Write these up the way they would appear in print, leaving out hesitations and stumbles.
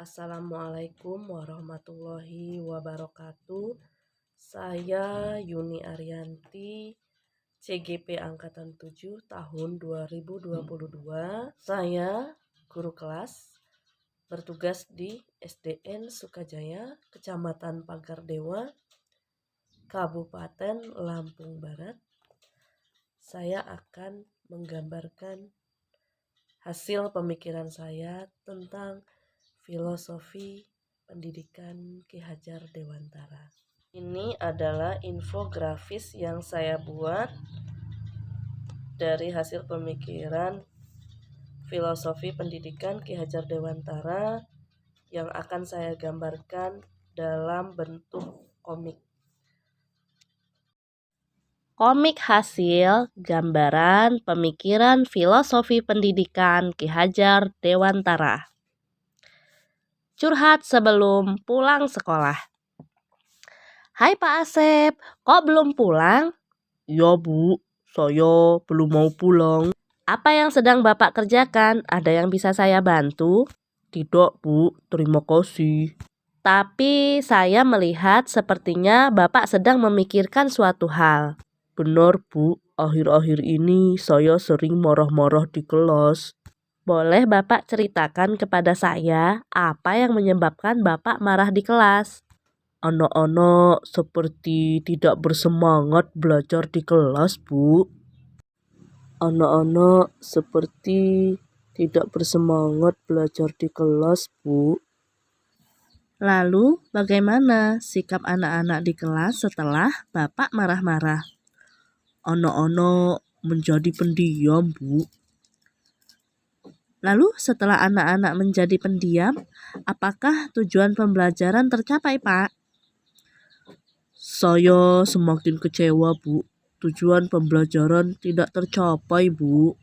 Assalamualaikum warahmatullahi wabarakatuh. Saya Yuni Arianti, CGP Angkatan 7 tahun 2022. Saya guru kelas bertugas di SDN Sukajaya, Kecamatan Pagardewa, Kabupaten Lampung Barat. Saya akan menggambarkan hasil pemikiran saya tentang filosofi pendidikan Ki Hajar Dewantara. Ini adalah infografis yang saya buat dari hasil pemikiran filosofi pendidikan Ki Hajar Dewantara yang akan saya gambarkan dalam bentuk komik. Komik hasil gambaran pemikiran filosofi pendidikan Ki Hajar Dewantara. Curhat sebelum pulang sekolah. Hai Pak Asep, kok belum pulang? Iya Bu, saya belum mau pulang. Apa yang sedang Bapak kerjakan? Ada yang bisa saya bantu? Tidak Bu, terima kasih. Tapi saya melihat sepertinya Bapak sedang memikirkan suatu hal. Benar Bu, akhir-akhir ini saya sering marah-marah di kelas. Boleh Bapak ceritakan kepada saya apa yang menyebabkan Bapak marah di kelas? Anak-anak seperti tidak bersemangat belajar di kelas Bu. Anak-anak seperti tidak bersemangat belajar di kelas Bu. Lalu bagaimana sikap anak-anak di kelas setelah Bapak marah-marah? Anak-anak menjadi pendiam Bu. Lalu setelah anak-anak menjadi pendiam, apakah tujuan pembelajaran tercapai, Pak? Saya semakin kecewa Bu. Tujuan pembelajaran tidak tercapai Bu.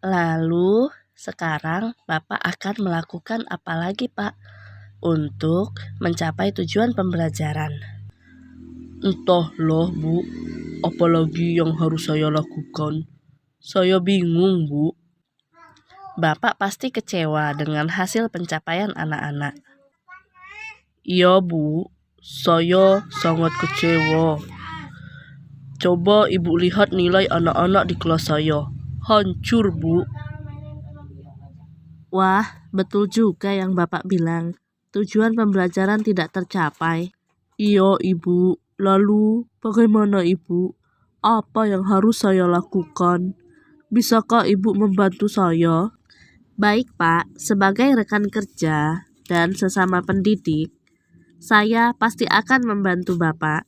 Lalu sekarang Bapak akan melakukan apa lagi, Pak, untuk mencapai tujuan pembelajaran? Entahlah Bu, apalagi yang harus saya lakukan. Saya bingung Bu. Bapak pasti kecewa dengan hasil pencapaian anak-anak. Iya Bu, saya sangat kecewa. Coba Ibu lihat nilai anak-anak di kelas saya. Hancur Bu. Wah, betul juga yang Bapak bilang. Tujuan pembelajaran tidak tercapai. Iya Ibu, lalu bagaimana Ibu? Apa yang harus saya lakukan? Bisakah Ibu membantu saya? Baik Pak, sebagai rekan kerja dan sesama pendidik, saya pasti akan membantu Bapak.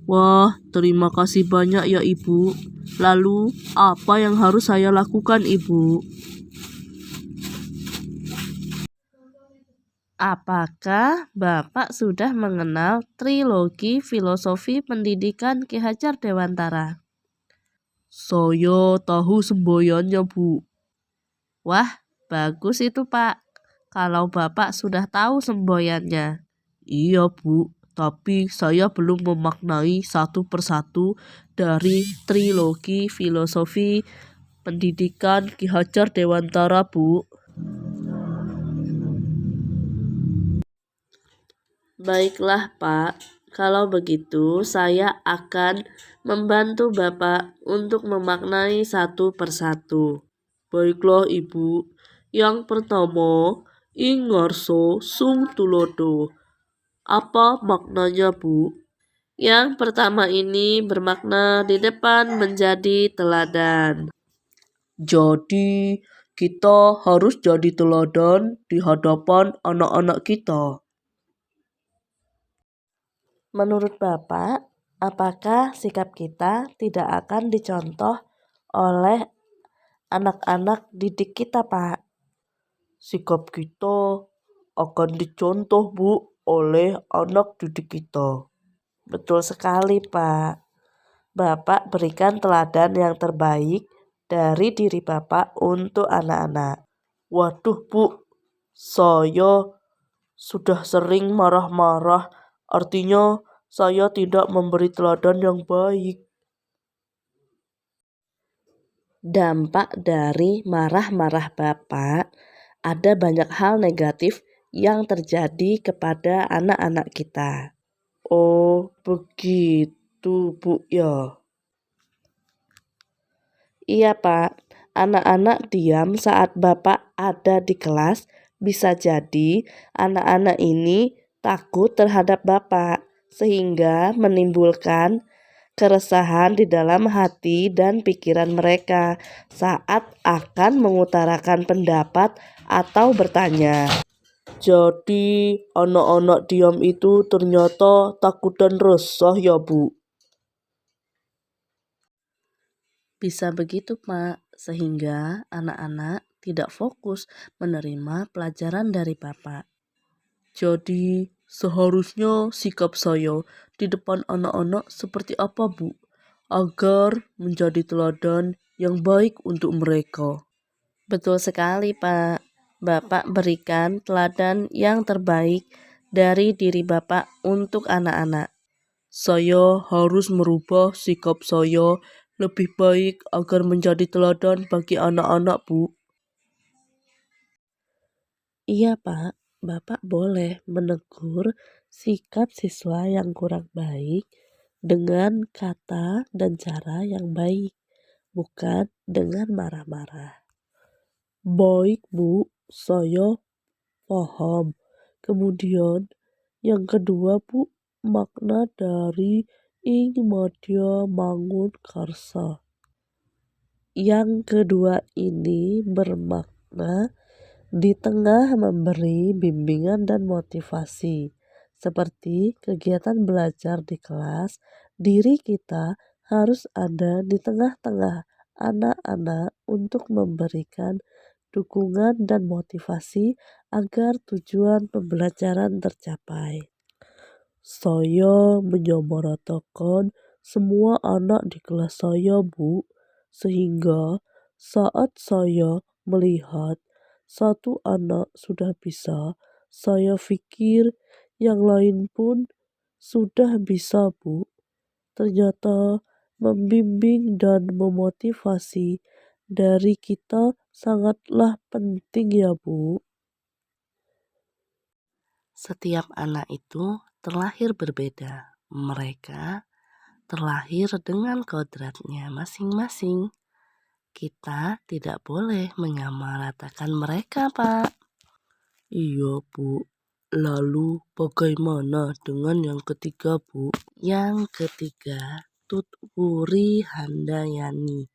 Wah, terima kasih banyak ya Ibu. Lalu, apa yang harus saya lakukan Ibu? Apakah Bapak sudah mengenal trilogi filosofi pendidikan Ki Hajar Dewantara? Saya tahu semboyannya Bu. Wah, bagus itu Pak. Kalau Bapak sudah tahu semboyannya. Iya Bu, tapi saya belum memaknai satu persatu dari trilogi filosofi pendidikan Ki Hajar Dewantara Bu. Baiklah Pak, kalau begitu saya akan membantu Bapak untuk memaknai satu persatu. Baiklah Ibu. Yang pertama, ing ngarsa sung tulodo. Apa maknanya Bu? Yang pertama ini bermakna di depan menjadi teladan. Jadi, kita harus jadi teladan di hadapan anak-anak kita. Menurut Bapak, apakah sikap kita tidak akan dicontoh oleh anak-anak didik kita, Pak? Sikap kita akan dicontoh Bu oleh anak didik kita. Betul sekali, Pak. Bapak berikan teladan yang terbaik dari diri Bapak untuk anak-anak. Waduh Bu, saya sudah sering marah-marah. Artinya saya tidak memberi teladan yang baik. Dampak dari marah-marah Bapak ada banyak hal negatif yang terjadi kepada anak-anak kita. Oh, begitu, Bu, ya. Iya, Pak. Anak-anak diam saat Bapak ada di kelas. Bisa jadi anak-anak ini takut terhadap Bapak, sehingga menimbulkan keresahan di dalam hati dan pikiran mereka saat akan mengutarakan pendapat atau bertanya. Jadi, anak-anak diam itu ternyata takut dan resah ya, Bu? Bisa begitu, Pak, sehingga anak-anak tidak fokus menerima pelajaran dari Bapak. Jadi, seharusnya sikap saya di depan anak-anak seperti apa, Bu? Agar menjadi teladan yang baik untuk mereka. Betul sekali, Pak. Bapak berikan teladan yang terbaik dari diri Bapak untuk anak-anak. Saya harus merubah sikap saya lebih baik agar menjadi teladan bagi anak-anak, Bu. Iya, Pak. Bapak boleh menegur sikap siswa yang kurang baik dengan kata dan cara yang baik, bukan dengan marah-marah. Baik, Bu. Saya paham. Kemudian, yang kedua, Bu, makna dari Ing Madya Mangun Karsa. Yang kedua ini bermakna di tengah memberi bimbingan dan motivasi, seperti kegiatan belajar di kelas, diri kita harus ada di tengah-tengah anak-anak untuk memberikan dukungan dan motivasi agar tujuan pembelajaran tercapai. Saya menyamaratakan semua anak di kelas saya, Bu, sehingga saat saya melihat satu anak sudah bisa, saya pikir yang lain pun sudah bisa, Bu. Ternyata membimbing dan memotivasi dari kita sangatlah penting ya, Bu. Setiap anak itu terlahir berbeda. Mereka terlahir dengan kodratnya masing-masing. Kita tidak boleh menyamaratakan mereka, Pak. Iya, Bu. Lalu bagaimana dengan yang ketiga, Bu? Yang ketiga, Tutwuri Handayani,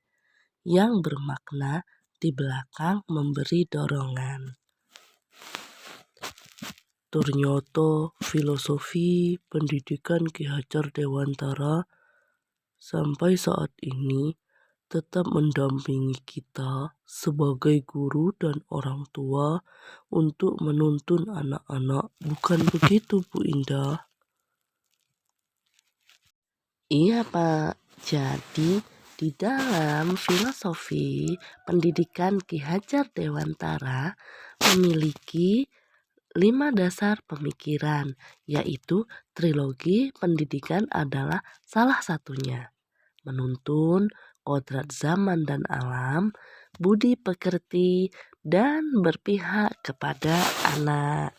yang bermakna di belakang memberi dorongan. Ternyata filosofi pendidikan Ki Hajar Dewantara sampai saat ini tetap mendampingi kita sebagai guru dan orang tua untuk menuntun anak-anak. Bukan begitu, Bu Indah? Iya, Pak. Jadi, di dalam filosofi pendidikan Ki Hajar Dewantara memiliki 5 dasar pemikiran, yaitu trilogi pendidikan adalah salah satunya. Menuntun, kodrat zaman dan alam, budi pekerti, dan berpihak kepada anak.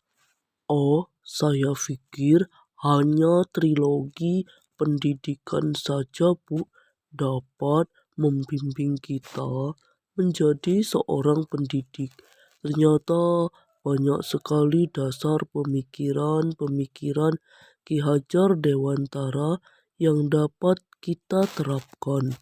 Oh, saya pikir hanya trilogi pendidikan saja, Bu, dapat membimbing kita menjadi seorang pendidik. Ternyata banyak sekali dasar pemikiran-pemikiran Ki Hajar Dewantara yang dapat kita terapkan.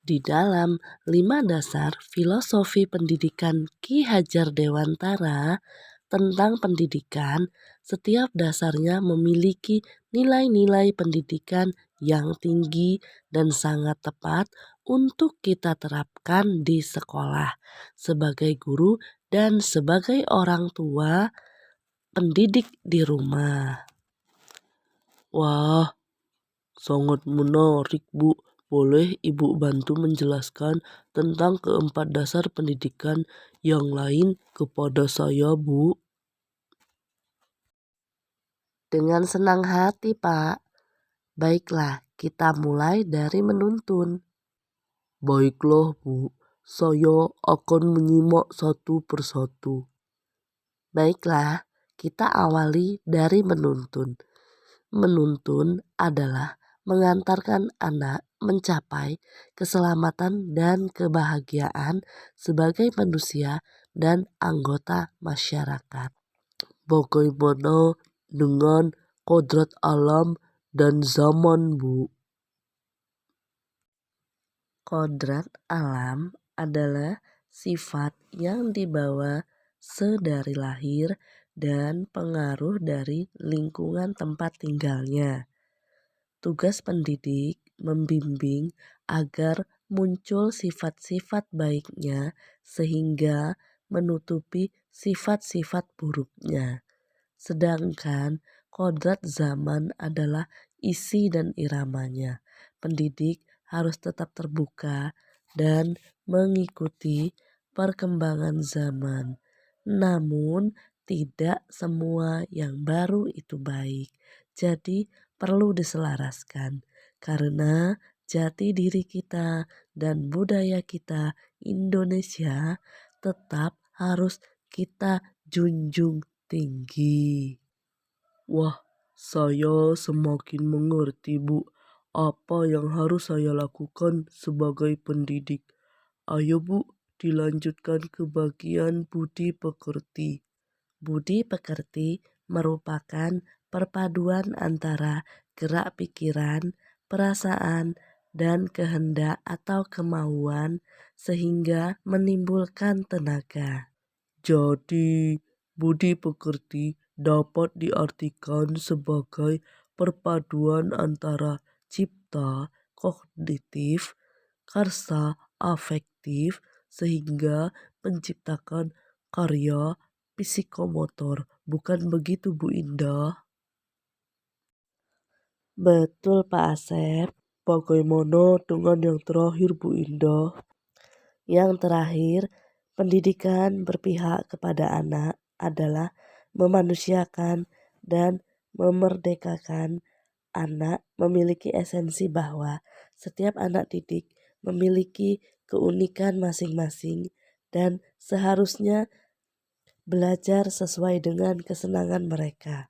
Di dalam 5 dasar filosofi pendidikan Ki Hajar Dewantara tentang pendidikan, setiap dasarnya memiliki nilai-nilai pendidikan yang tinggi dan sangat tepat untuk kita terapkan di sekolah sebagai guru dan sebagai orang tua pendidik di rumah. Wah, sangat menarik, Bu. Boleh Ibu bantu menjelaskan tentang keempat dasar pendidikan yang lain kepada saya, Bu? Dengan senang hati, Pak. Baiklah, kita mulai dari menuntun. Baiklah, Bu. Saya akan menyimak satu persatu. Baiklah, kita awali dari menuntun. Menuntun adalah mengantarkan anak mencapai keselamatan dan kebahagiaan sebagai manusia dan anggota masyarakat. Bagaimana dengan kodrat alam dan zaman, Bu? Kodrat alam adalah sifat yang dibawa sedari lahir dan pengaruh dari lingkungan tempat tinggalnya. Tugas pendidik membimbing agar muncul sifat-sifat baiknya sehingga menutupi sifat-sifat buruknya. Sedangkan kodrat zaman adalah isi dan iramanya. Pendidik harus tetap terbuka dan mengikuti perkembangan zaman. Namun, tidak semua yang baru itu baik. Jadi, perlu diselaraskan karena jati diri kita dan budaya kita Indonesia tetap harus kita junjung tinggi. Wah, saya semakin mengerti, Bu, apa yang harus saya lakukan sebagai pendidik. Ayo, Bu, dilanjutkan ke bagian budi pekerti. Budi pekerti merupakan perpaduan antara gerak pikiran, perasaan, dan kehendak atau kemauan sehingga menimbulkan tenaga. Jadi, budi pekerti dapat diartikan sebagai perpaduan antara cipta, kognitif, karsa, afektif, sehingga menciptakan karya psikomotor. Bukan begitu, Bu Indah? Betul Pak Asep. Bagaimana dengan yang terakhir, Bu Indah? Yang terakhir, pendidikan berpihak kepada anak adalah memanusiakan dan memerdekakan anak memiliki esensi bahwa setiap anak didik memiliki keunikan masing-masing dan seharusnya belajar sesuai dengan kesenangan mereka.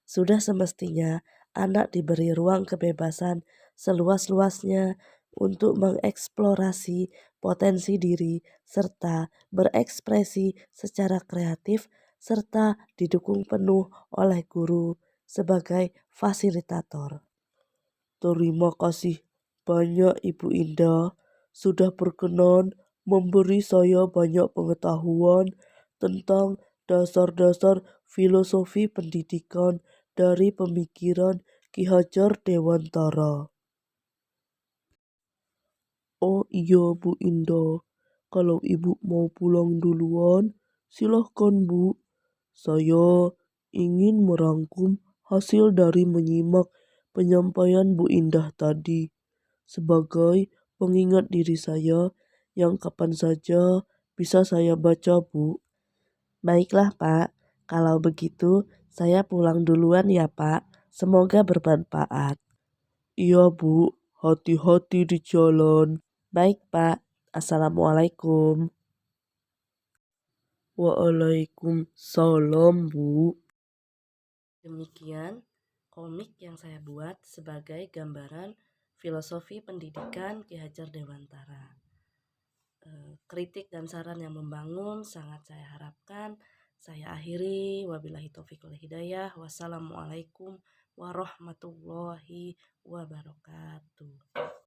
Sudah semestinya anak diberi ruang kebebasan seluas-luasnya untuk mengeksplorasi potensi diri serta berekspresi secara kreatif serta didukung penuh oleh guru sebagai fasilitator. Terima kasih banyak Ibu Indah sudah berkenan memberi saya banyak pengetahuan tentang dasar-dasar filosofi pendidikan dari pemikiran Ki Hajar Dewantara. Oh iya Bu Indah, kalau Ibu mau pulang duluan, silahkan Bu. Saya ingin merangkum hasil dari menyimak penyampaian Bu Indah tadi sebagai pengingat diri saya yang kapan saja bisa saya baca, Bu. Baiklah Pak, kalau begitu saya pulang duluan ya Pak. Semoga bermanfaat. Iya, Bu. Hati-hati di jalan. Baik Pak, Assalamualaikum. Waalaikumsalam, Bu. Demikian komik yang saya buat sebagai gambaran filosofi pendidikan Ki Hajar Dewantara. Kritik dan saran yang membangun sangat saya harapkan. Saya akhiri, wabillahi taufiq wal hidayah. Wassalamualaikum warahmatullahi wabarakatuh.